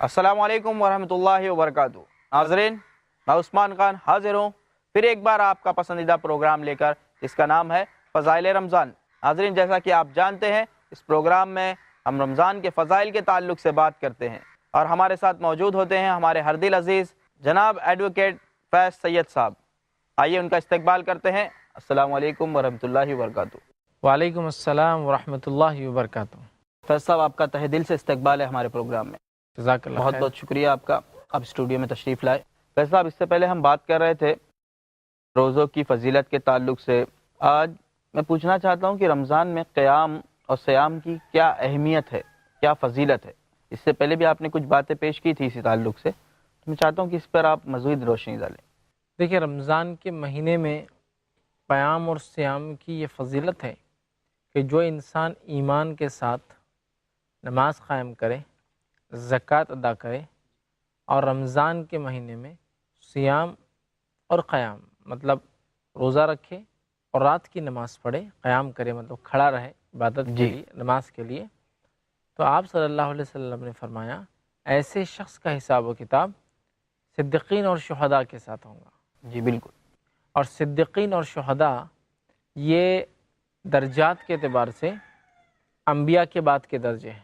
السلام علیکم ورحمۃ اللہ وبرکاتہ۔ ناظرین، میں عثمان خان حاضر ہوں پھر ایک بار آپ کا پسندیدہ پروگرام لے کر، جس کا نام ہے فضائل رمضان۔ ناظرین، جیسا کہ آپ جانتے ہیں، اس پروگرام میں ہم رمضان کے فضائل کے تعلق سے بات کرتے ہیں، اور ہمارے ساتھ موجود ہوتے ہیں ہمارے ہر دل عزیز جناب ایڈوکیٹ فیض سید صاحب۔ آئیے ان کا استقبال کرتے ہیں۔ السلام علیکم ورحمۃ اللہ وبرکاتہ۔ وعلیکم السلام ورحمۃ اللہ وبرکاتہ۔ فیض صاحب، آپ کا تہہ دل سے استقبال ہے ہمارے پروگرام میں۔ جزاک اللہ بہت خیر۔ بہت شکریہ آپ کا، آپ اسٹوڈیو میں تشریف لائے۔ فیض صاحب، اس سے پہلے ہم بات کر رہے تھے روزوں کی فضیلت کے تعلق سے۔ آج میں پوچھنا چاہتا ہوں کہ رمضان میں قیام اور سیام کی کیا اہمیت ہے، کیا فضیلت ہے؟ اس سے پہلے بھی آپ نے کچھ باتیں پیش کی تھی اسی تعلق سے، تو میں چاہتا ہوں کہ اس پر آپ مزید روشنی ڈالیں۔ دیکھیے، رمضان کے مہینے میں قیام اور سیام کی یہ فضیلت ہے کہ جو انسان ایمان کے ساتھ نماز قائم کرے، زکوٰۃ ادا کرے، اور رمضان کے مہینے میں سیام اور قیام مطلب روزہ رکھے اور رات کی نماز پڑھے، قیام کرے مطلب کھڑا رہے عبادت کے لیے، نماز کے لیے، تو آپ صلی اللہ علیہ وسلم نے فرمایا ایسے شخص کا حساب و کتاب صدیقین اور شہداء کے ساتھ ہوں گا۔ جی بالکل۔ اور صدیقین اور شہداء یہ درجات کے اعتبار سے انبیاء کے بعد کے درجے ہیں۔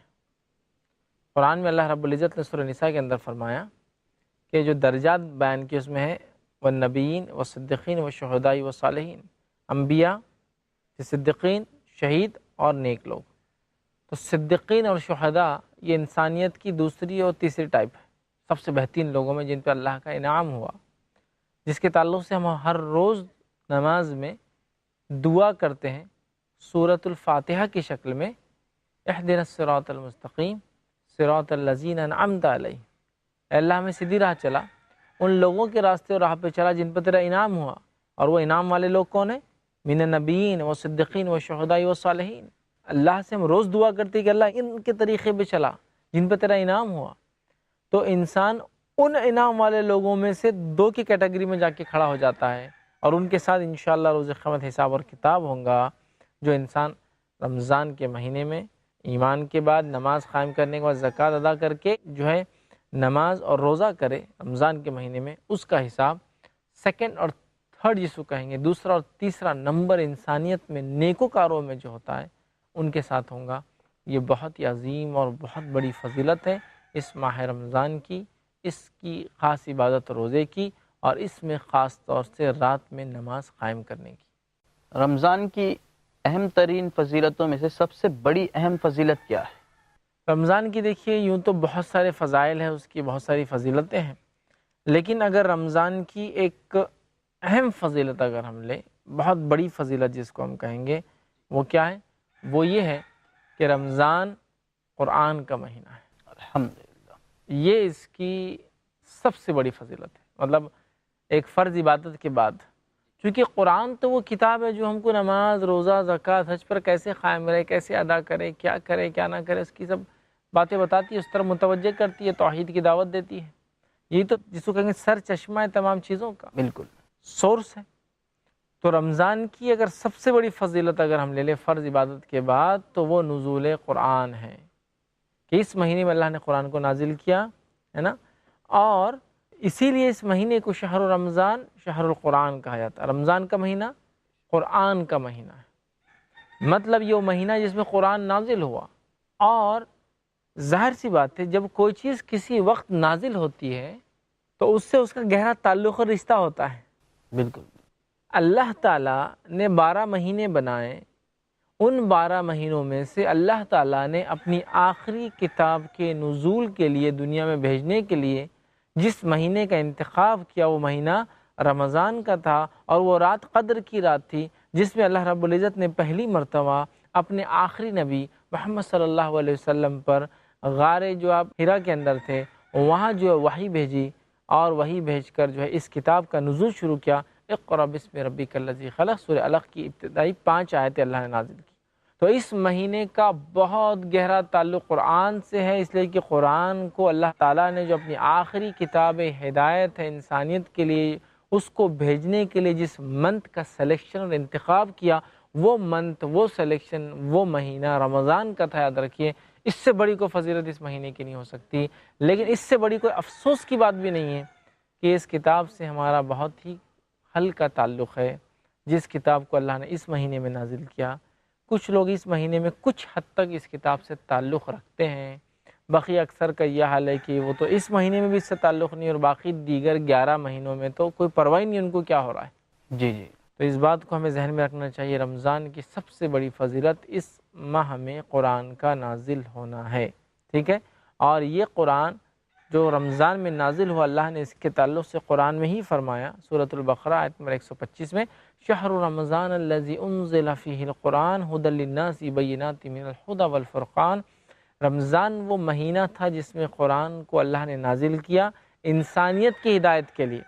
قرآن میں اللہ رب العزت نے سورہ نساء کے اندر فرمایا کہ جو درجات بیان کی اس میں ہے والنبیین والصدیقین والشہداء والصالحین، انبیاء، صدیقین، شہید اور نیک لوگ۔ تو صدیقین اور شہداء یہ انسانیت کی دوسری اور تیسری ٹائپ ہے، سب سے بہترین لوگوں میں جن پہ اللہ کا انعام ہوا، جس کے تعلق سے ہم ہر روز نماز میں دعا کرتے ہیں سورۃ الفاتحہ کی شکل میں، اہدنا الصراط المستقیم صراط الذین انعمت علیہم، اے اللہ ہمیں سیدھی راہ چلا، ان لوگوں کے راستے اور راہ پہ چلا جن پہ تیرا انعام ہوا۔ اور وہ انعام والے لوگ کون ہیں؟ من النبیین والصدیقین والشہداء والصالحین۔ اللہ سے ہم روز دعا کرتے ہیں کہ اللہ ان کے طریقے پہ چلا جن پہ تیرا انعام ہوا۔ تو انسان ان انعام والے لوگوں میں سے دو کی کیٹیگری میں جا کے کھڑا ہو جاتا ہے، اور ان کے ساتھ انشاءاللہ روز قیامت حساب اور کتاب ہوں گا۔ جو انسان رمضان کے مہینے میں ایمان کے بعد نماز قائم کرنے کے بعد زکوٰۃ ادا کر کے جو ہے نماز اور روزہ کرے رمضان کے مہینے میں، اس کا حساب سیکنڈ اور تھرڈ جس کو کہیں گے، دوسرا اور تیسرا نمبر انسانیت میں نیکوکاروں میں جو ہوتا ہے ان کے ساتھ ہوں گا۔ یہ بہت ہی عظیم اور بہت بڑی فضیلت ہے اس ماہ رمضان کی، اس کی خاص عبادت روزے کی، اور اس میں خاص طور سے رات میں نماز قائم کرنے کی۔ رمضان کی اہم ترین فضیلتوں میں سے سب سے بڑی اہم فضیلت کیا ہے؟ رمضان کی دیکھیے یوں تو بہت سارے فضائل ہیں، اس کی بہت ساری فضیلتیں ہیں، لیکن اگر رمضان کی ایک اہم فضیلت اگر ہم لیں، بہت بڑی فضیلت جس کو ہم کہیں گے، وہ کیا ہے؟ وہ یہ ہے کہ رمضان قرآن کا مہینہ ہے۔ الحمدللہ، یہ اس کی سب سے بڑی فضیلت ہے۔ مطلب ایک فرض عبادت کے بعد، چونکہ قرآن تو وہ کتاب ہے جو ہم کو نماز، روزہ، زکوٰۃ، حج پر کیسے قائم رہے، کیسے ادا کرے، کیا نہ کرے، اس کی سب باتیں بتاتی ہے، اس طرح متوجہ کرتی ہے، توحید کی دعوت دیتی ہے۔ یہی تو جس کو کہیں گے سر چشمہ ہے تمام چیزوں کا، بالکل سورس ہے۔ تو رمضان کی اگر سب سے بڑی فضیلت اگر ہم لے لیں فرض عبادت کے بعد، تو وہ نزول قرآن ہے، کہ اس مہینے میں اللہ نے قرآن کو نازل کیا ہے نا، اور اسی لیے اس مہینے کو شہر رمضان، شہر القرآن کہا جاتا ہے۔ رمضان کا مہینہ قرآن کا مہینہ ہے، مطلب یہ وہ مہینہ جس میں قرآن نازل ہوا۔ اور ظاہر سی بات ہے، جب کوئی چیز کسی وقت نازل ہوتی ہے تو اس سے اس کا گہرا تعلق اور رشتہ ہوتا ہے۔ بالکل۔ اللہ تعالیٰ نے 12 مہینے بنائے، ان 12 مہینوں میں سے اللہ تعالیٰ نے اپنی آخری کتاب کے نزول کے لیے دنیا میں بھیجنے کے لیے جس مہینے کا انتخاب کیا، وہ مہینہ رمضان کا تھا، اور وہ رات قدر کی رات تھی جس میں اللہ رب العزت نے پہلی مرتبہ اپنے آخری نبی محمد صلی اللہ علیہ وسلم پر غار جو آپ حرا کے اندر تھے وہاں جو ہے وحی بھیجی، اور وحی بھیج کر جو ہے اس کتاب کا نزول شروع کیا۔ اقرأ بسم ربک الذی خلق، سورہ علق کی ابتدائی 5 آیتیں اللہ نے نازل کی۔ تو اس مہینے کا بہت گہرا تعلق قرآن سے ہے، اس لیے کہ قرآن کو اللہ تعالیٰ نے جو اپنی آخری کتاب ہدایت ہے انسانیت کے لیے، اس کو بھیجنے کے لیے جس منتھ کا سلیکشن اور انتخاب کیا، وہ منتھ، وہ سلیکشن، وہ مہینہ رمضان کا تھا۔ یاد رکھیے، اس سے بڑی کوئی فضیلت اس مہینے کی نہیں ہو سکتی، لیکن اس سے بڑی کوئی افسوس کی بات بھی نہیں ہے کہ اس کتاب سے ہمارا بہت ہی ہلکا تعلق ہے، جس کتاب کو اللہ نے اس مہینے میں نازل کیا۔ کچھ لوگ اس مہینے میں کچھ حد تک اس کتاب سے تعلق رکھتے ہیں، باقی اکثر کا یہ حال ہے کہ وہ تو اس مہینے میں بھی اس سے تعلق نہیں، اور باقی دیگر 11 مہینوں میں تو کوئی پرواہ نہیں ان کو کیا ہو رہا ہے۔ جی جی تو اس بات کو ہمیں ذہن میں رکھنا چاہیے، رمضان کی سب سے بڑی فضیلت اس ماہ میں قرآن کا نازل ہونا ہے، ٹھیک ہے۔ اور یہ قرآن جو رمضان میں نازل ہوا، اللہ نے اس کے تعلق سے قرآن میں ہی فرمایا، سورۃ البقرہ آیت نمبر 125 میں، شہر رمضان الذی انزل فیہ القرآن ھدی للناس بینات من الھدی والفرقان۔ رمضان وہ مہینہ تھا جس میں قرآن کو اللہ نے نازل کیا انسانیت کی ہدایت کے لیے،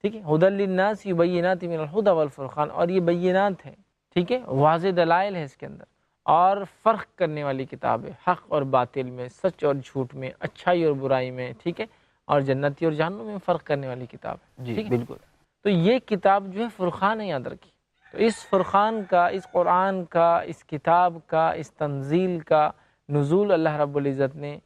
ٹھیک ہے، ھدی للناس بینات من الھدی والفرقان، اور یہ بینات ہے، ٹھیک ہے، واضح دلائل ہے اس کے اندر، اور فرق کرنے والی کتاب ہے، حق اور باطل میں، سچ اور جھوٹ میں، اچھائی اور برائی میں، ٹھیک ہے، اور جنتی اور جہنم میں فرق کرنے والی کتاب ہے، جی ٹھیک ہے۔ بالکل۔ تو یہ کتاب جو ہے فرقان ہے، یاد رکھیے۔ تو اس فرقان کا، اس قرآن کا، اس کتاب کا، اس تنزیل کا نزول اللہ رب العزت نے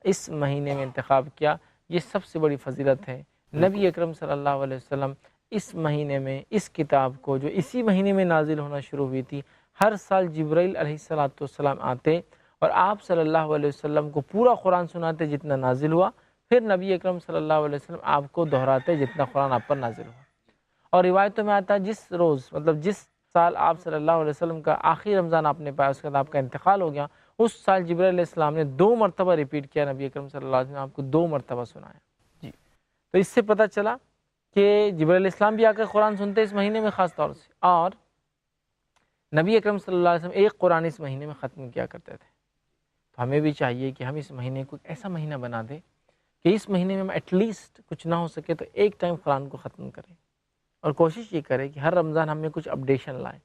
اس مہینے میں انتخاب کیا، یہ سب سے بڑی فضیلت ہے۔ نبی اکرم صلی اللہ علیہ وسلم اس مہینے میں اس کتاب کو، جو اسی مہینے میں نازل ہونا شروع ہوئی تھی، ہر سال جبرائیل علیہ السلام آتے اور آپ صلی اللہ علیہ وسلم کو پورا قرآن سناتے جتنا نازل ہوا، پھر نبی اکرم صلی اللہ علیہ وسلم آپ کو دہراتے جتنا قرآن آپ پر نازل ہوا۔ اور روایتوں میں آتا ہے جس روز، مطلب جس سال آپ صلی اللہ علیہ وسلم کا آخری رمضان آپ نے پایا، اس کے بعد آپ کا انتقال ہو گیا، اس سال جبرائیل علیہ السلام نے 2 مرتبہ ریپیٹ کیا، نبی اکرم صلی اللہ علیہ وسلم نے آپ کو 2 مرتبہ سنایا۔ جی تو اس سے پتہ چلا کہ جبرائیل علیہ السلام بھی آ کر قرآن سنتے اس مہینے میں خاص طور سے، اور نبی اکرم صلی اللہ علیہ وسلم ایک قرآن اس مہینے میں ختم کیا کرتے تھے۔ تو ہمیں بھی چاہیے کہ ہم اس مہینے کو ایسا مہینہ بنا دیں کہ اس مہینے میں ہم ایٹ لیسٹ کچھ نہ ہو سکے تو ایک ٹائم قرآن کو ختم کریں، اور کوشش یہ کریں کہ ہر رمضان ہم میں کچھ اپڈیشن لائیں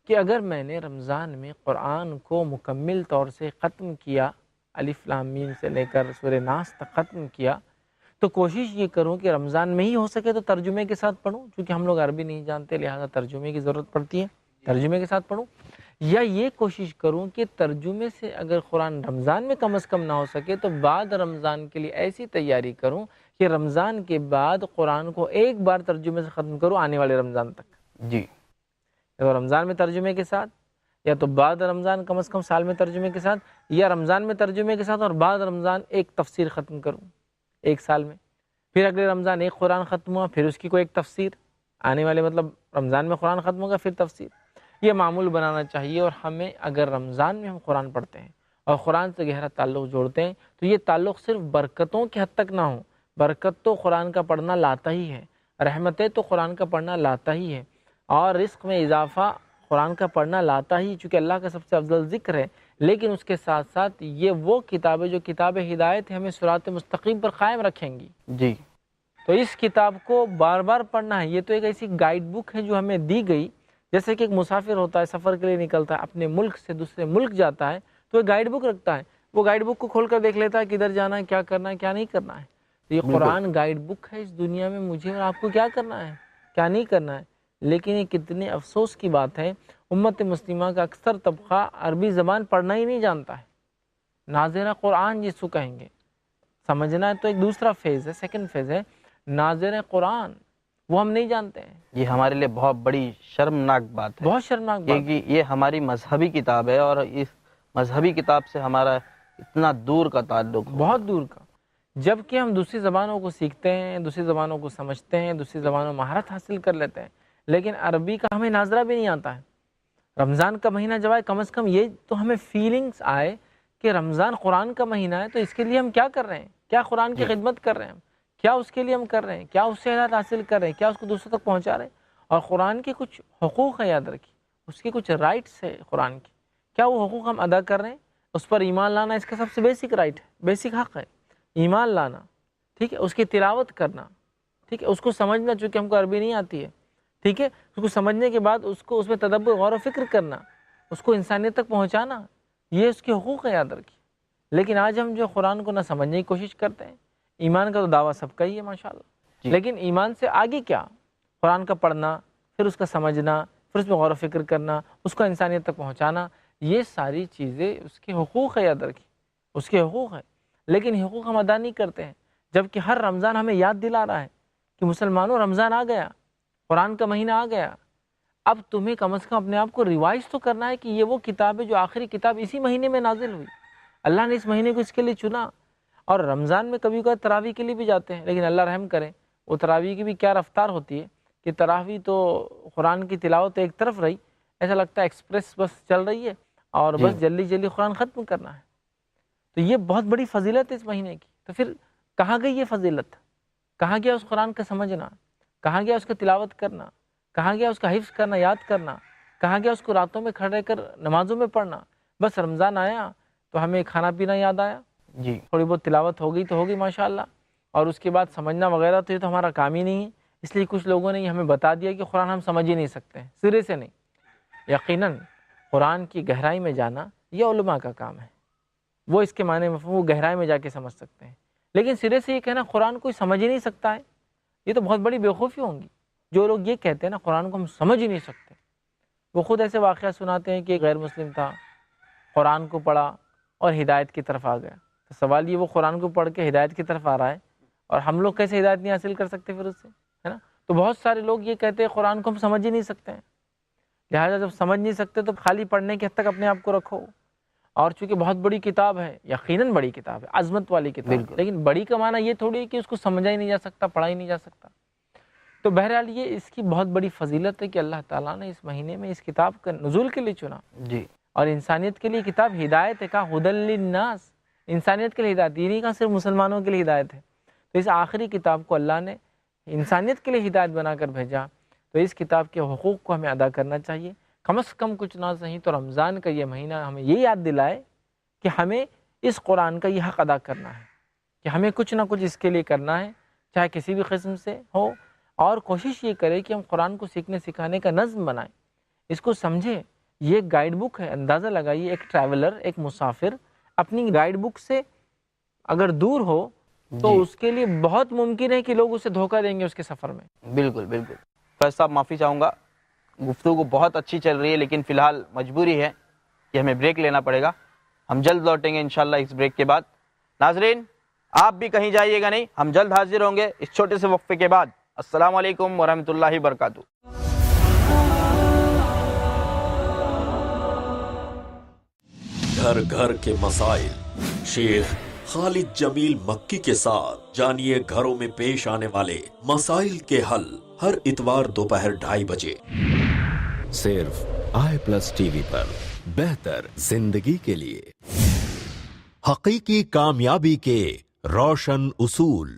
کہ اگر میں نے رمضان میں قرآن کو مکمل طور سے ختم کیا، الف لام میم سے لے کر سورہ ناس تک ختم کیا، تو کوشش یہ کروں کہ رمضان میں ہی ہو سکے تو ترجمے کے ساتھ پڑھوں، چونکہ ہم لوگ عربی نہیں جانتے لہٰذا ترجمے کی ضرورت پڑتی ہے، ترجمے کے ساتھ پڑھوں، یا یہ کوشش کروں کہ ترجمے سے اگر قرآن رمضان میں کم از کم نہ ہو سکے تو بعد رمضان کے لیے ایسی تیاری کروں کہ رمضان کے بعد قرآن کو ایک بار ترجمے سے ختم کروں آنے والے رمضان تک۔ جی تو رمضان میں ترجمے کے ساتھ، یا تو بعد رمضان کم از کم سال میں ترجمے کے ساتھ، یا رمضان میں ترجمے کے ساتھ اور بعد رمضان ایک تفسیر ختم کروں ایک سال میں، پھر اگلے رمضان ایک قرآن ختم ہوا، پھر اس کی کوئی ایک تفسیر آنے والے، مطلب رمضان میں قرآن ختم ہوگا پھر تفسیر۔ یہ معمول بنانا چاہیے، اور ہمیں اگر رمضان میں ہم قرآن پڑھتے ہیں اور قرآن سے گہرا تعلق جوڑتے ہیں تو یہ تعلق صرف برکتوں کے حد تک نہ ہو، برکت تو قرآن کا پڑھنا لاتا ہی ہے، رحمتیں تو قرآن کا پڑھنا لاتا ہی ہے، اور رزق میں اضافہ قرآن کا پڑھنا لاتا ہی، چونکہ اللہ کا سب سے افضل ذکر ہے، لیکن اس کے ساتھ ساتھ یہ وہ کتابیں جو کتاب ہدایت ہمیں صراط مستقیم پر قائم رکھیں گی۔ جی تو اس کتاب کو بار بار پڑھنا ہے، یہ تو ایک ایسی گائیڈ بک ہے جو ہمیں دی گئی، جیسے کہ ایک مسافر ہوتا ہے، سفر کے لیے نکلتا ہے، اپنے ملک سے دوسرے ملک جاتا ہے تو ایک گائیڈ بک رکھتا ہے، وہ گائیڈ بک کو کھول کر دیکھ لیتا ہے کدھر جانا ہے، کیا کرنا ہے، کیا نہیں کرنا ہے۔ تو یہ قرآن گائیڈ بک ہے اس دنیا میں مجھے اور آپ کو کیا کرنا ہے، کیا نہیں کرنا ہے۔ لیکن یہ کتنے افسوس کی بات ہے، امت مسلمہ کا اکثر طبقہ عربی زبان پڑھنا ہی نہیں جانتا ہے، ناظرہ قرآن جس کو کہیں گے، سمجھنا ہے تو ایک دوسرا فیز ہے، سیکنڈ فیز ہے، ناظر قرآن وہ ہم نہیں جانتے ہیں۔ یہ ہمارے لیے بہت بڑی شرمناک بات ہے، بہت شرمناک بات، کیونکہ یہ ہماری مذہبی کتاب ہے، اور اس مذہبی کتاب سے ہمارا اتنا دور کا تعلق ہے، بہت دور کا، جبکہ ہم دوسری زبانوں کو سیکھتے ہیں، دوسری زبانوں کو سمجھتے ہیں، دوسری زبانوں میں مہارت حاصل کر لیتے ہیں، لیکن عربی کا ہمیں ناظرہ بھی نہیں آتا ہے۔ رمضان کا مہینہ جب آئے کم از کم یہ تو ہمیں فیلنگز آئے کہ رمضان قرآن کا مہینہ ہے، تو اس کے لیے ہم کیا کر رہے ہیں، کیا قرآن کی خدمت کر رہے ہیں، کیا اس کے لیے ہم کر رہے ہیں، کیا اس سے ہدایت حاصل کر رہے ہیں، کیا اس کو دوسروں تک پہنچا رہے ہیں۔ اور قرآن کے کچھ حقوق ہے، یاد رکھیے، اس کے کچھ رائٹس ہے قرآن کی، کیا وہ حقوق ہم ادا کر رہے ہیں؟ اس پر ایمان لانا اس کا سب سے بیسک رائٹ ہے، بیسک حق ہے، ایمان لانا، ٹھیک ہے، اس کی تلاوت کرنا، ٹھیک ہے، اس کو سمجھنا، چونکہ ہم کو عربی نہیں آتی ہے، ٹھیک ہے، اس کو سمجھنے کے بعد اس کو اس میں تدبر غور و فکر کرنا، اس کو انسانیت تک پہنچانا، یہ اس کے حقوق ہے، یاد رکھیے۔ لیکن آج ہم جو قرآن کو نہ سمجھنے کی کوشش کرتے ہیں، ایمان کا تو دعویٰ سب کا ہی ہے ماشاءاللہ، لیکن ایمان سے آگے کیا، قرآن کا پڑھنا، پھر اس کا سمجھنا، پھر اس میں غور و فکر کرنا، اس کو انسانیت تک پہنچانا، یہ ساری چیزیں اس کے حقوق ہے، یاد رکھیے۔ اس کے حقوق ہیں، لیکن حقوق ہم ادا نہیں کرتے ہیں، جبکہ ہر رمضان ہمیں یاد دلا رہا ہے کہ مسلمانوں رمضان آ گیا، قرآن کا مہینہ آ گیا، اب تمہیں کم از کم اپنے آپ کو ریوائز تو کرنا ہے کہ یہ وہ کتاب ہے جو آخری کتاب اسی مہینے میں نازل ہوئی، اللہ نے اس مہینے کو اس کے لیے چنا۔ اور رمضان میں کبھی کبھی تراویح کے لیے بھی جاتے ہیں، لیکن اللہ رحم کرے وہ تراویح کی بھی کیا رفتار ہوتی ہے کہ تراویح تو قرآن کی تلاوت ایک طرف رہی، ایسا لگتا ہے ایکسپریس بس چل رہی ہے اور بس جلدی جلدی قرآن ختم کرنا ہے۔ تو یہ بہت بڑی فضیلت ہے اس مہینے کی۔ تو پھر کہاں گئی یہ فضیلت؟ کہاں گیا اس قرآن کا سمجھنا؟ کہاں گیا اس کا تلاوت کرنا؟ کہاں گیا اس کا حفظ کرنا، یاد کرنا؟ کہاں گیا اس کو راتوں میں کھڑے کر نمازوں میں پڑھنا؟ بس رمضان آیا تو ہمیں کھانا پینا یاد آیا، جی تھوڑی بہت تلاوت ہو گئی تو ہوگی ماشاءاللہ، اور اس کے بعد سمجھنا وغیرہ تو یہ تو ہمارا کام ہی نہیں ہے، اس لیے کچھ لوگوں نے یہ ہمیں بتا دیا کہ قرآن ہم سمجھ ہی نہیں سکتے ہیں، سرے سے نہیں۔ یقیناً قرآن کی گہرائی میں جانا یہ علماء کا کام ہے، وہ اس کے معنی مفہوم وہ گہرائی میں جا کے سمجھ سکتے ہیں، لیکن سرے سے یہ کہنا قرآن کوئی سمجھ ہی نہیں سکتا ہے، یہ تو بہت بڑی بیوقوفی ہوں گی۔ جو لوگ یہ کہتے ہیں نا قرآن کو ہم سمجھ ہی نہیں سکتے، وہ خود ایسے واقعہ سناتے ہیں کہ ایک غیر مسلم تھا، قرآن کو پڑھا اور ہدایت کی طرف آ گیا۔ تو سوال یہ وہ قرآن کو پڑھ کے ہدایت کی طرف آ رہا ہے اور ہم لوگ کیسے ہدایت نہیں حاصل کر سکتے پھر اس سے، ہے نا؟ تو بہت سارے لوگ یہ کہتے ہیں قرآن کو ہم سمجھ ہی نہیں سکتے ہیں، لہٰذا جب سمجھ نہیں سکتے تو خالی پڑھنے کی حد تک اپنے آپ کو رکھو۔ اور چونکہ بہت بڑی کتاب ہے، یقیناً بڑی کتاب ہے، عظمت والی کتاب ہے، لیکن بڑی کا معنی یہ تھوڑی ہے کہ اس کو سمجھا ہی نہیں جا سکتا، پڑھا ہی نہیں جا سکتا۔ تو بہرحال یہ اس کی بہت بڑی فضیلت ہے کہ اللہ تعالیٰ نے اس مہینے میں اس کتاب کا نزول کے لیے چنا، جی اور انسانیت کے لیے کتاب ہدایت ہے، کہا ہدی للناس، انسانیت کے لیے ہدایت، یہ نہیں کہا صرف مسلمانوں کے لیے ہدایت ہے۔ تو اس آخری کتاب کو اللہ نے انسانیت کے لیے ہدایت بنا کر بھیجا، تو اس کتاب کے حقوق کو ہمیں ادا کرنا چاہیے، کم از کم کچھ نہ صحیح تو رمضان کا یہ مہینہ ہمیں یہ یاد دلائے کہ ہمیں اس قرآن کا یہ حق ادا کرنا ہے، کہ ہمیں کچھ نہ کچھ اس کے لیے کرنا ہے، چاہے کسی بھی قسم سے ہو، اور کوشش یہ کرے کہ ہم قرآن کو سیکھنے سکھانے کا نظم بنائیں، اس کو سمجھیں۔ یہ ایک گائیڈ بک ہے، اندازہ لگائیے ایک ٹریولر، ایک مسافر اپنی گائیڈ بک سے اگر دور ہو تو اس کے لیے بہت ممکن ہے کہ لوگ اسے دھوکہ دیں گے اس کے سفر میں۔ بالکل بالکل۔ فیض صاحب معافی چاہوں گا، گفتگو بہت اچھی چل رہی ہے لیکن فی الحال مجبوری ہے کہ ہمیں بریک لینا پڑے گا، ہم جلد لوٹیں گے انشاءاللہ اس بریک کے بعد۔ ناظرین آپ بھی کہیں جائیے گا نہیں، ہم جلد حاضر ہوں گے اس چھوٹے سے وقفے کے بعد۔ السلام علیکم ورحمۃ اللہ وبرکاتہ۔ گھر گھر کے مسائل، شیخ خالد جمیل مکی کے ساتھ جانیے گھروں میں پیش آنے والے مسائل کے حل، ہر اتوار دوپہر 2:30 بجے صرف آئی پلس ٹی وی پر، بہتر زندگی کے لیے۔ حقیقی کامیابی کے روشن اصول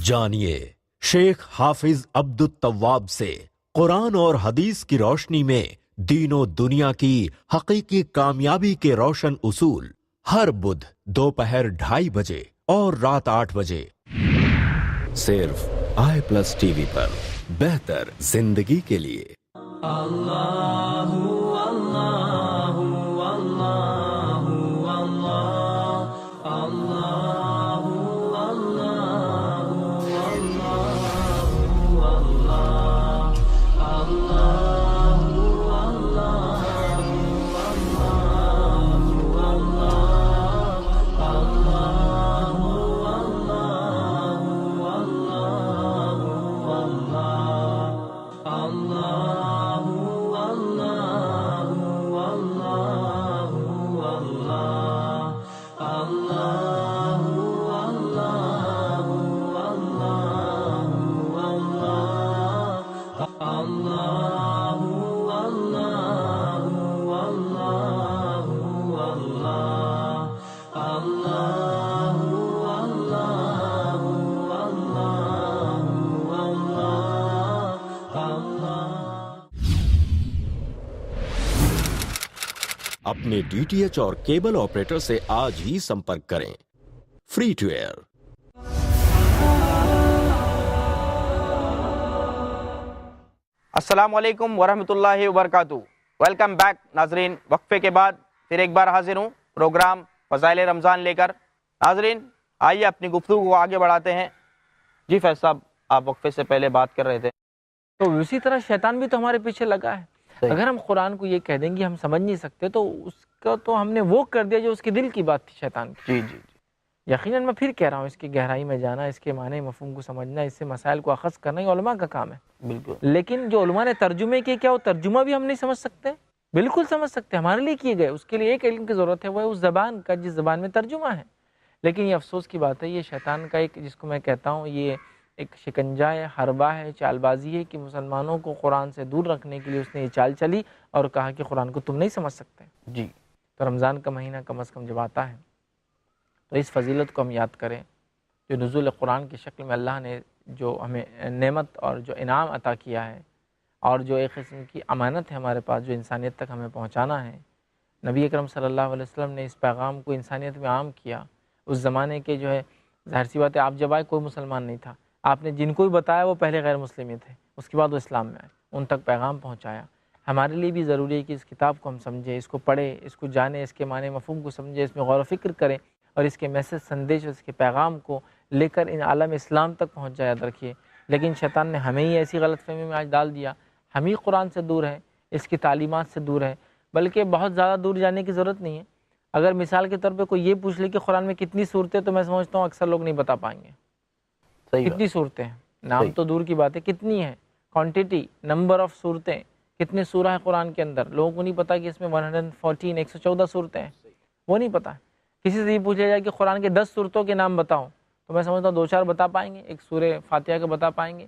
جانیے شیخ حافظ عبد التواب سے قرآن اور حدیث کی روشنی میں دین و دنیا کی حقیقی کامیابی کے روشن اصول، ہر بدھ دوپہر 2:30 بجے اور رات 8 بجے صرف آئی پلس ٹی وی پر، بہتر زندگی کے لیے۔ اپنے ڈی ٹی ایچ اور کیبل آپریٹر سے آج ہی سمپرک کریں۔ Free to air. السلام علیکم ورحمۃ اللہ وبرکاتہ۔ ویلکم بیک ناظرین، وقفے کے بعد پھر ایک بار حاضر ہوں پروگرام فضائل رمضان لے کر۔ ناظرین آئیے اپنی گفتگو کو آگے بڑھاتے ہیں۔ جی فیض صاحب، آپ وقفے سے پہلے بات کر رہے تھے۔ تو اسی طرح شیطان بھی تو ہمارے پیچھے لگا ہے۔ اگر ہم قرآن کو یہ کہہ دیں گے ہم سمجھ نہیں سکتے تو اس کو تو ہم نے وہ کر دیا جو اس کے دل کی بات تھی شیطان کی. جی جی جی یقیناً میں پھر کہہ رہا ہوں، اس کی گہرائی میں جانا، اس کے معنی مفہوم کو سمجھنا، اس سے مسائل کو اخذ کرنا یہ علماء کا کام ہے. بالکل. لیکن جو علماء نے ترجمے کیے، کیا وہ ترجمہ بھی ہم نہیں سمجھ سکتے؟ بالکل سمجھ سکتے، ہمارے لیے کیے گئے. اس کے لیے ایک علم کی ضرورت ہے، وہ ہے اس زبان کا جس زبان میں ترجمہ ہے. لیکن یہ افسوس کی بات ہے، یہ شیطان کا ایک، جس کو میں کہتا ہوں یہ ایک شکنجہ ہے، حربہ ہے، چال بازی ہے کہ مسلمانوں کو قرآن سے دور رکھنے کے لیے اس نے یہ چال چلی اور کہا کہ قرآن کو تم نہیں سمجھ سکتے. جی. تو رمضان کا مہینہ کم از کم جب آتا ہے تو اس فضیلت کو ہم یاد کریں جو نزول قرآن کی شکل میں اللہ نے جو ہمیں نعمت اور جو انعام عطا کیا ہے، اور جو ایک قسم کی امانت ہے ہمارے پاس جو انسانیت تک ہمیں پہنچانا ہے. نبی اکرم صلی اللہ علیہ وسلم نے اس پیغام کو انسانیت میں عام کیا. اس زمانے کے جو ہے، ظاہر سی بات ہے، آپ جب آئے کوئی مسلمان نہیں تھا، آپ نے جن کو بھی بتایا وہ پہلے غیر مسلم ہی تھے، اس کے بعد وہ اسلام میں آئے، ان تک پیغام پہنچایا. ہمارے لیے بھی ضروری ہے کہ اس کتاب کو ہم سمجھیں، اس کو پڑھیں، اس کو جانیں، اس کے معنی مفہوم کو سمجھیں، اس میں غور و فکر کریں اور اس کے میسج سندیش، اس کے پیغام کو لے کر ان عالم اسلام تک پہنچ جایا رکھیے. لیکن شیطان نے ہمیں ہی ایسی غلط فہمی میں آج ڈال دیا، ہم ہی قرآن سے دور ہیں، اس کی تعلیمات سے دور ہیں. بلکہ بہت زیادہ دور جانے کی ضرورت نہیں ہے. اگر مثال کے طور پہ کوئی یہ پوچھ لے کہ قرآن میں کتنی صورتیں، تو میں سمجھتا ہوں اکثر لوگ نہیں بتا پائیں گے. کتنی صورتیں ہیں، نام تو دور کی بات ہے، کتنی ہیں، کوانٹٹی، نمبر آف صورتیں، کتنے سورہ ہیں قرآن کے اندر، لوگوں کو نہیں پتا کہ اس میں 114 صورتیں ہیں، وہ نہیں پتا. کسی سے یہ پوچھا جائے کہ قرآن کے 10 صورتوں کے نام بتاؤ، تو میں سمجھتا ہوں 2-4 بتا پائیں گے. ایک سورہ فاتحہ کا بتا پائیں گے،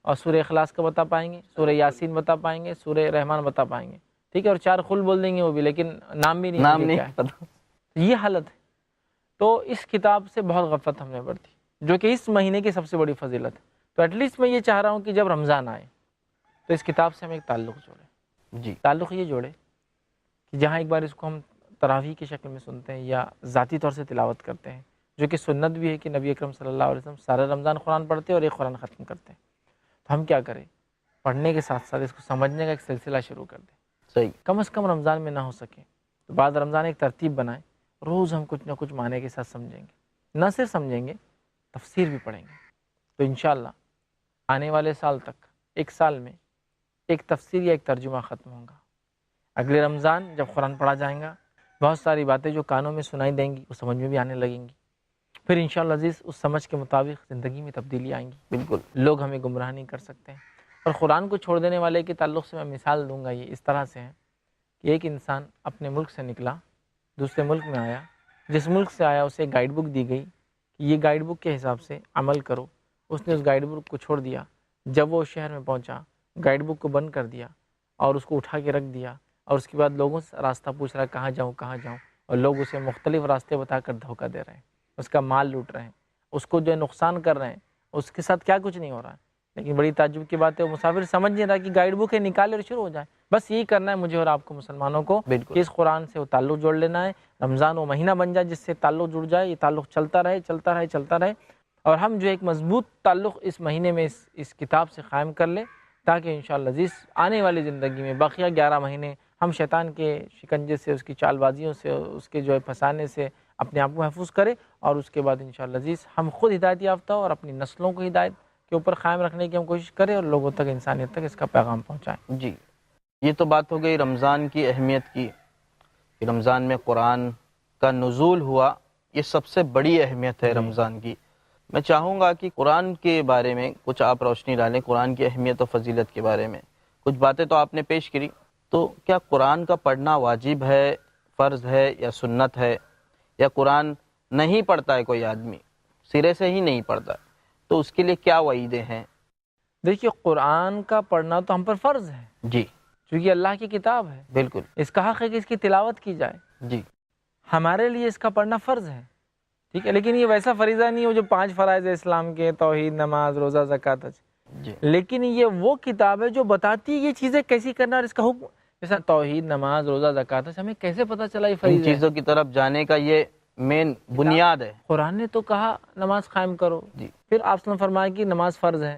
اور سورہ اخلاص کا بتا پائیں گے، سورہ یاسین بتا پائیں گے، سورہ رحمان بتا پائیں گے، ٹھیک ہے، اور 4 خل بول دیں گے وہ بھی، لیکن نام بھی نہیں پتا. یہ حالت ہے. تو اس کتاب سے بہت غفلت ہم نے برتی، جو کہ اس مہینے کی سب سے بڑی فضیلت ہے. تو ایٹ لیسٹ میں یہ چاہ رہا ہوں کہ جب رمضان آئے تو اس کتاب سے ہم ایک تعلق جوڑیں. جی. تعلق یہ جوڑے کہ جہاں ایک بار اس کو ہم تراویح کی شکل میں سنتے ہیں یا ذاتی طور سے تلاوت کرتے ہیں، جو کہ سنت بھی ہے کہ نبی اکرم صلی اللہ علیہ وسلم سارا رمضان قرآن پڑھتے ہیں اور ایک قرآن ختم کرتے ہیں، تو ہم کیا کریں، پڑھنے کے ساتھ ساتھ اس کو سمجھنے کا ایک سلسلہ شروع کر دیں. صحیح. کم از کم رمضان میں نہ ہو سکے تو بعد رمضان ایک ترتیب بنائیں، روز ہم کچھ نہ کچھ معنی کے ساتھ سمجھیں گے. نہ صرف سمجھیں گے، تفسیر بھی پڑھیں گے. تو انشاءاللہ آنے والے سال تک، ایک سال میں ایک تفسیر یا ایک ترجمہ ختم ہوگا. اگلے رمضان جب قرآن پڑھا جائیں گا، بہت ساری باتیں جو کانوں میں سنائی دیں گی وہ سمجھ میں بھی آنے لگیں گی. پھر انشاءاللہ عزیز اس سمجھ کے مطابق زندگی میں تبدیلی آئیں گی. بالکل. لوگ ہمیں گمراہ نہیں کر سکتے. اور قرآن کو چھوڑ دینے والے کے تعلق سے میں مثال دوں گا، یہ اس طرح سے ہے کہ ایک انسان اپنے ملک سے نکلا، دوسرے ملک میں آیا، جس ملک سے آیا اسے گائیڈ بک دی گئی کہ یہ گائیڈ بک کے حساب سے عمل کرو. اس نے اس گائیڈ بک کو چھوڑ دیا. جب وہ شہر میں پہنچا، گائیڈ بک کو بند کر دیا اور اس کو اٹھا کے رکھ دیا، اور اس کے بعد لوگوں سے راستہ پوچھ رہا ہے کہاں جاؤں کہاں جاؤں، اور لوگ اسے مختلف راستے بتا کر دھوکہ دے رہے ہیں، اس کا مال لوٹ رہے ہیں، اس کو جو ہے نقصان کر رہے ہیں، اس کے ساتھ کیا کچھ نہیں ہو رہا ہے. لیکن بڑی تعجب کی بات ہے، وہ مسافر سمجھ نہیں رہا کہ گائیڈ بک ہے، نکالے اور شروع ہو جائے. بس یہی کرنا ہے مجھے اور آپ کو مسلمانوں کو کہ اس قرآن سے وہ تعلق جوڑ لینا ہے. رمضان وہ مہینہ بن جائے جس سے تعلق جڑ جائے، یہ تعلق چلتا رہے چلتا رہے چلتا رہے، اور ہم جو ایک مضبوط تعلق اس مہینے میں اس کتاب سے قائم کر لیں، تاکہ انشاءاللہ عزیز آنے والی زندگی میں باقیہ 11 مہینے ہم شیطان کے شکنجے سے، اس کی چال بازیوں سے، اس کے جو ہے پھنسانے سے اپنے آپ کو محفوظ کرے، اور اس کے بعد انشاءاللہ عزیز ہم خود ہدایت یافتہ اور اپنی نسلوں کو ہدایت کے اوپر قائم رکھنے کی ہم کوشش کریں اور لوگوں تک، انسانیت تک اس کا پیغام پہنچائیں. جی. یہ تو بات ہو گئی رمضان کی اہمیت کی، کہ رمضان میں قرآن کا نزول ہوا، یہ سب سے بڑی اہمیت ہے رمضان کی. میں چاہوں گا کہ قرآن کے بارے میں کچھ آپ روشنی ڈالیں، قرآن کی اہمیت و فضیلت کے بارے میں. کچھ باتیں تو آپ نے پیش کری، تو کیا قرآن کا پڑھنا واجب ہے، فرض ہے یا سنت ہے، یا قرآن نہیں پڑھتا ہے کوئی آدمی، سرے سے ہی نہیں پڑھتا، تو اس کے لیے کیا وعیدیں ہیں؟ دیکھیے، قرآن کا پڑھنا تو ہم پر فرض ہے جی، کیونکہ اللہ کی کتاب ہے. بالکل. اس کا حق ہے کہ اس کی تلاوت کی جائے. جی. ہمارے لیے اس کا پڑھنا فرض ہے، ٹھیک ہے، لیکن یہ ویسا فریضہ نہیں ہو جو 5 فرائض اسلام کے، توحید، نماز، روزہ، زکوٰۃ. جی. لیکن یہ وہ کتاب ہے جو بتاتی ہے یہ چیزیں کیسی کرنا اور اس کا حکم، جیسا توحید، نماز، روزہ، زکوٰۃ، ہمیں کیسے پتہ چلا یہ ان فریضہ ہے؟ چیزوں کی طرف جانے کا یہ مین بنیاد ہے. قرآن نے تو کہا نماز قائم کرو، جی. پھر آپ نے فرمایا کہ نماز فرض ہے.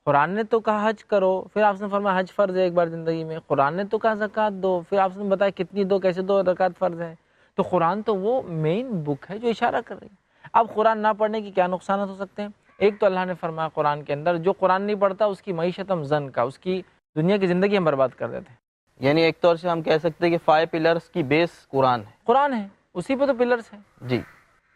قرآن نے تو کہا حج کرو، پھر آپ نے فرمایا حج فرض ہے ایک بار زندگی میں. قرآن نے تو کہا زکوٰۃ دو، پھر آپ نے بتایا کتنی دو، کیسے دو، زکوٰۃ فرض ہے. تو قرآن تو وہ مین بک ہے جو اشارہ کر رہی ہے. اب قرآن نہ پڑھنے کی کیا نقصانات ہو سکتے ہیں؟ ایک تو اللہ نے فرمایا قرآن کے اندر جو قرآن نہیں پڑھتا اس کی معیشت ہم زن کا، اس کی دنیا کی زندگی ہم برباد کر دیتے ہیں. یعنی ایک طور سے ہم کہہ سکتے ہیں کہ 5 پلرز کی بیس قرآن ہے. قرآن ہے، اسی پہ تو پلرس ہیں. جی.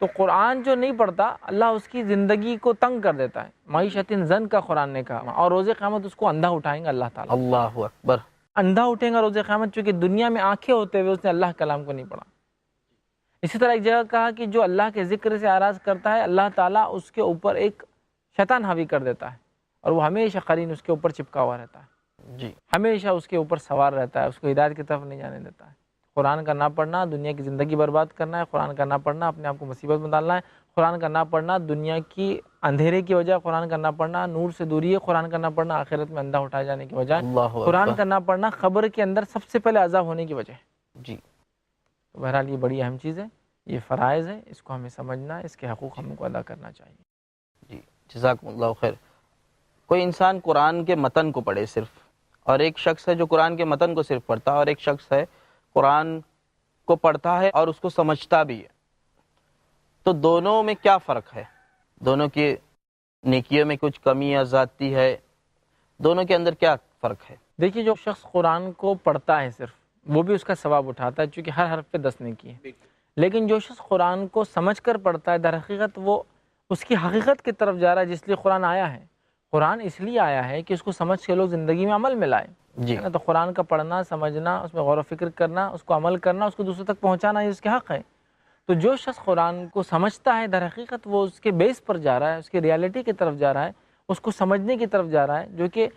تو قرآن جو نہیں پڑھتا اللہ اس کی زندگی کو تنگ کر دیتا ہے. معیشت زن کا قرآن نے کہا، اور روز قیامت اس کو اندھا اٹھائیں گا اللہ تعالیٰ. اللہ اکبر. اندھا اٹھیں گا روز قیامت، چونکہ دنیا میں آنکھیں ہوتے ہوئے اس نے اللہ کلام کو نہیں پڑھا. اسی طرح ایک جگہ کہا کہ جو اللہ کے ذکر سے آراز کرتا ہے اللہ تعالیٰ اس کے اوپر ایک شیطان حاوی کر دیتا ہے، اور وہ ہمیشہ قرین اس کے اوپر چپکا ہوا رہتا ہے. جی. ہمیشہ اس کے اوپر سوار رہتا ہے، اس کو ہدایت کی طرف نہیں جانے دیتا ہے. قرآن کا نہ پڑھنا دنیا کی زندگی برباد کرنا ہے. قرآن کا نہ پڑھنا اپنے آپ کو مصیبت میں ڈالنا ہے. قرآن کا نہ پڑھنا دنیا کی اندھیرے کی وجہ. قرآن کا نہ پڑھنا نور سے دوری ہے. قرآن کا نہ پڑھنا آخرت میں اندھا اٹھائے جانے کی وجہ. قرآن کا نہ پڑھنا قبر کے اندر سب سے پہلے عذاب ہونے کی وجہ. جی. تو بہرحال یہ بڑی اہم چیز ہے، یہ فرائض ہے، اس کو ہمیں سمجھنا ہے، اس کے حقوق ہم کو ادا کرنا چاہیے. جی جزاکم اللہ خیر. کوئی انسان قرآن کے متن کو پڑھے صرف، اور ایک شخص ہے جو قرآن کے متن کو صرف پڑھتا ہے، اور ایک شخص ہے قرآن کو پڑھتا ہے اور اس کو سمجھتا بھی ہے، تو دونوں میں کیا فرق ہے؟ دونوں کی نیکیوں میں کچھ کمی یا زیادتی ہے؟ دونوں کے اندر کیا فرق ہے؟ دیکھیے، جو شخص قرآن کو پڑھتا ہے صرف، وہ بھی اس کا ثواب اٹھاتا ہے، چونکہ ہر حرف پہ 10 نیکی ہے. لیکن جو شخص قرآن کو سمجھ کر پڑھتا ہے، در حقیقت وہ اس کی حقیقت کی طرف جا رہا ہے جس لیے قرآن آیا ہے. قرآن اس لیے آیا ہے کہ اس کو سمجھ کے لوگ زندگی میں عمل میں لائیں. جی. تو قرآن کا پڑھنا، سمجھنا، اس میں غور و فکر کرنا، اس کو عمل کرنا، اس کو دوسروں تک پہنچانا، یہ اس کے حق ہے. تو جو شخص قرآن کو سمجھتا ہے در حقیقت وہ اس کے بیس پر جا رہا ہے، اس کی ریالٹی کی طرف جا رہا ہے، اس کو سمجھنے کی طرف جا رہا ہے، جو کہ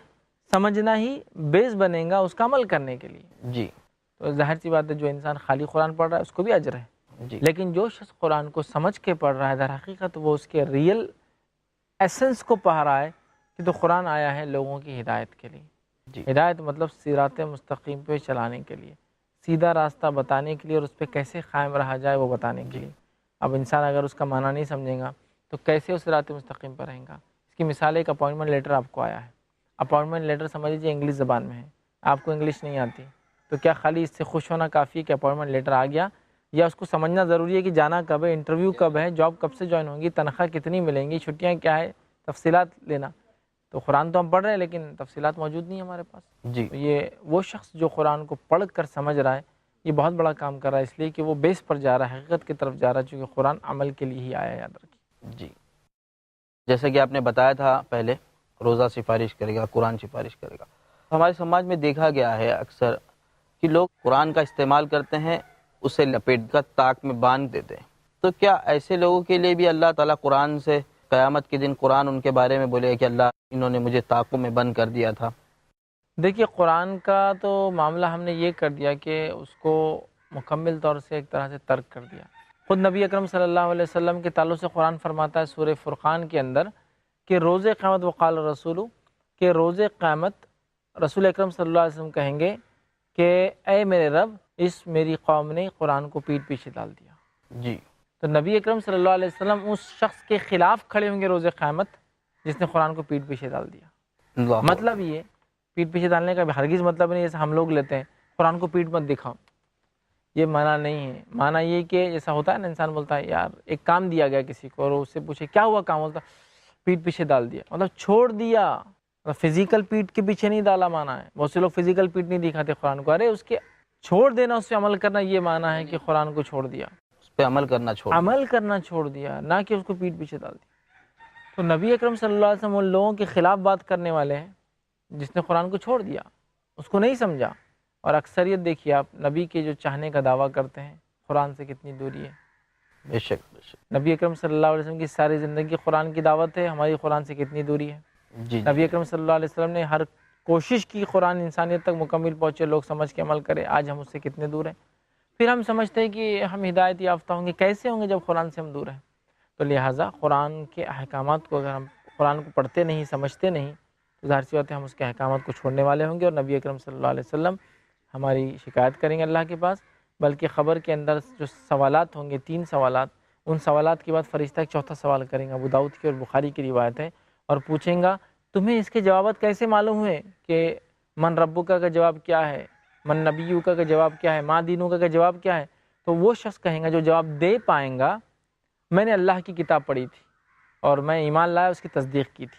سمجھنا ہی بیس بنے گا اس کا عمل کرنے کے لیے. جی. تو ظاہر سی بات ہے جو انسان خالی قرآن پڑھ رہا ہے اس کو بھی اجر ہے. جی. لیکن جو شخص قرآن کو سمجھ کے پڑھ رہا ہے در حقیقت وہ اس کے ریئل ایسنس کو پا رہا ہے کہ تو قرآن آیا ہے لوگوں کی ہدایت کے لیے. جی. ہدایت مطلب صراط مستقیم پہ چلانے کے لیے، سیدھا راستہ بتانے کے لیے، اور اس پہ کیسے قائم رہا جائے وہ بتانے کے لیے. اب انسان اگر اس کا معنی نہیں سمجھے گا تو کیسے اس صراط مستقیم پر رہیں گا؟ اس کی مثال ایک اپوائنٹمنٹ لیٹر آپ کو آیا ہے. اپوائنٹمنٹ لیٹر سمجھ لیجیے انگلش زبان میں ہے، آپ کو انگلش نہیں آتی، تو کیا خالی اس سے خوش ہونا کافی ہے کہ اپوائنٹمنٹ لیٹر آ گیا، یا اس کو سمجھنا ضروری ہے کہ جانا کب ہے، انٹرویو کب ہے، جاب کب سے جوائن ہوگی، تنخواہ کتنی ملیں گی، چھٹیاں کیا ہے، تفصیلات لینا؟ تو قرآن تو ہم پڑھ رہے ہیں لیکن تفصیلات موجود نہیں ہمارے پاس. جی. تو یہ وہ شخص جو قرآن کو پڑھ کر سمجھ رہا ہے یہ بہت بڑا کام کر رہا ہے، اس لیے کہ وہ بیس پر جا رہا ہے، حقیقت کی طرف جا رہا ہے، چونکہ قرآن عمل کے لیے ہی آیا ہے، یاد رکھیے. جی. جیسے کہ آپ نے بتایا تھا پہلے، روزہ سفارش کرے گا، قرآن سفارش کرے گا. ہمارے سماج میں دیکھا گیا ہے اکثر کہ لوگ قرآن کا استعمال کرتے ہیں، اسے لپیٹ کر تاک میں باندھ دیتے ہیں. تو کیا ایسے لوگوں کے لیے بھی اللہ تعالیٰ قرآن سے قیامت کے دن قرآن ان کے بارے میں بولے کہ اللہ انہوں نے مجھے تاکوں میں بند کر دیا تھا؟ دیکھیے، قرآن کا تو معاملہ ہم نے یہ کر دیا کہ اس کو مکمل طور سے ایک طرح سے ترک کر دیا. خود نبی اکرم صلی اللہ علیہ وسلم کے تعلق سے قرآن فرماتا ہے سورہ فرقان کے اندر کہ روز قیامت وقال رسول، کہ روز قیامت رسول اکرم صلی اللہ علیہ وسلم کہیں گے کہ اے میرے رب، اس میری قوم نے قرآن کو پیٹھ پیچھے ڈال دیا. جی. تو نبی اکرم صلی اللہ علیہ وسلم اس شخص کے خلاف کھڑے ہوں گے روز قیامت جس نے قرآن کو پیٹھ پیچھے ڈال دیا. اللہ. مطلب یہ پیٹھ پیچھے ڈالنے کا ہرگز مطلب نہیں جیسے ہم لوگ لیتے ہیں قرآن کو پیٹھ مت دکھاؤ، یہ معنی نہیں ہے. معنی یہ کہ جیسا ہوتا ہے نا، انسان بولتا ہے یار ایک کام دیا گیا کسی کو اور اس سے پوچھے کیا ہوا کام، بولتا پیٹھ پیچھے ڈال دیا، مطلب چھوڑ دیا. فزیکل پیٹھ کے پیچھے نہیں ڈالا معنی ہے. بہت سے لوگ فزیکل پیٹھ نہیں دکھاتے قرآن کو، ارے اس کے چھوڑ دینا، اس پہ عمل کرنا، یہ معنی ہے کہ قرآن کو چھوڑ دیا، اس پہ عمل کرنا چھوڑ دیا، نہ کہ اس کو پیٹھ پیچھے ڈال دیا. تو نبی اکرم صلی اللہ علیہ وسلم ان لوگوں کے خلاف بات کرنے والے ہیں جس نے قرآن کو چھوڑ دیا، اس کو نہیں سمجھا. اور اکثریت دیکھیے آپ نبی کے جو چاہنے کا دعویٰ کرتے ہیں، قرآن سے کتنی دوری ہے. بے شک بے شک. نبی اکرم صلی اللہ علیہ وسلم کی ساری زندگی قرآن کی دعوت ہے، ہماری قرآن سے کتنی دوری ہے. جی. نبی اکرم صلی اللہ علیہ وسلم نے ہر کوشش کی قرآن انسانیت تک مکمل پہنچے، لوگ سمجھ کے عمل کرے. آج ہم اس سے کتنے دور ہیں. پھر ہم سمجھتے ہیں کہ ہم ہدایت یافتہ ہوں گے، کیسے ہوں گے جب قرآن سے ہم دور ہیں. تو لہٰذا قرآن کے احکامات کو اگر ہم قرآن کو پڑھتے نہیں، سمجھتے نہیں، تو ظاہر سی بات ہے ہم اس کے احکامات کو چھوڑنے والے ہوں گے. اور نبی اکرم صلی اللہ علیہ وسلم ہماری شکایت کریں گے اللہ کے پاس. بلکہ خبر کے اندر جو سوالات ہوں گے، 3 سوالات، ان سوالات کے بعد فرشتہ ایک چوتھا سوال کریں گا. ابو داؤد کی اور بخاری کی روایت ہے، اور پوچھیں گا تمہیں اس کے جوابات کیسے معلوم ہوئے کہ من ربک کا جواب کیا ہے، من نبیک کا جواب کیا ہے، ما دینک کا جواب کیا ہے. تو وہ شخص کہیں گا جو جواب دے پائیں گا میں نے اللہ کی کتاب پڑھی تھی اور میں ایمان لایا، اس کی تصدیق کی تھی.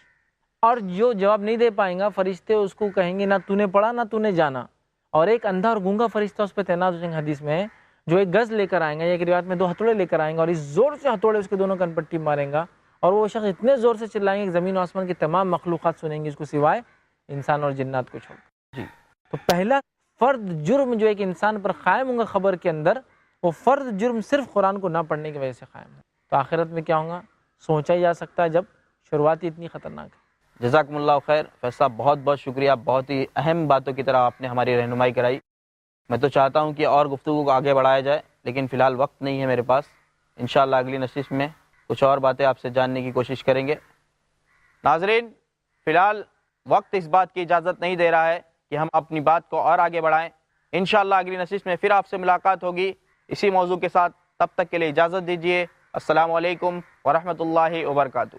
اور جو جواب نہیں دے پائیں گا فرشتے اس کو کہیں گے نہ تو نے پڑھا نہ تو نے جانا، اور ایک اندھا اور گونگا فرشتہ اس پہ تعینات ہو جائیں گے، حدیث میں ہے، جو ایک گز لے کر آئیں گا، یا ایک روایت میں 2 ہتھوڑے لے کر آئیں گا، اور اس زور سے ہتھوڑے اس کے دونوں کن پٹی ماریں گا، اور وہ شخص اتنے زور سے چلائیں گے کہ زمین و آسمان کی تمام مخلوقات سنیں گی اس کو سوائے انسان اور جنات کو چھوڑ کر۔ جی تو پہلا فرد جرم جو ایک انسان پر قائم ہوگا خبر کے اندر، وہ فرد جرم صرف قرآن کو نہ پڑھنے کی وجہ سے قائم ہے۔ تو آخرت میں کیا ہوگا سوچا ہی جا سکتا ہے جب شروعات ہی اتنی خطرناک ہے۔ جزاکم اللہ خیر فیض صاحب، بہت بہت شکریہ، بہت ہی اہم باتوں کی طرح آپ نے ہماری رہنمائی کرائی۔ میں تو چاہتا ہوں کہ اور گفتگو کو آگے بڑھایا جائے، لیکن فی الحال وقت نہیں ہے میرے پاس۔ انشاءاللہ اگلی نشست میں کچھ اور باتیں آپ سے جاننے کی کوشش کریں گے۔ ناظرین، فی الحال وقت اس بات کی اجازت نہیں دے رہا ہے کہ ہم اپنی بات کو اور آگے بڑھائیں۔ انشاءاللہ اگلی نشست میں پھر آپ سے ملاقات ہوگی اسی موضوع کے ساتھ، تب تک کے لیے اجازت دیجیے۔ السلام علیکم ورحمۃ اللہ وبرکاتہ۔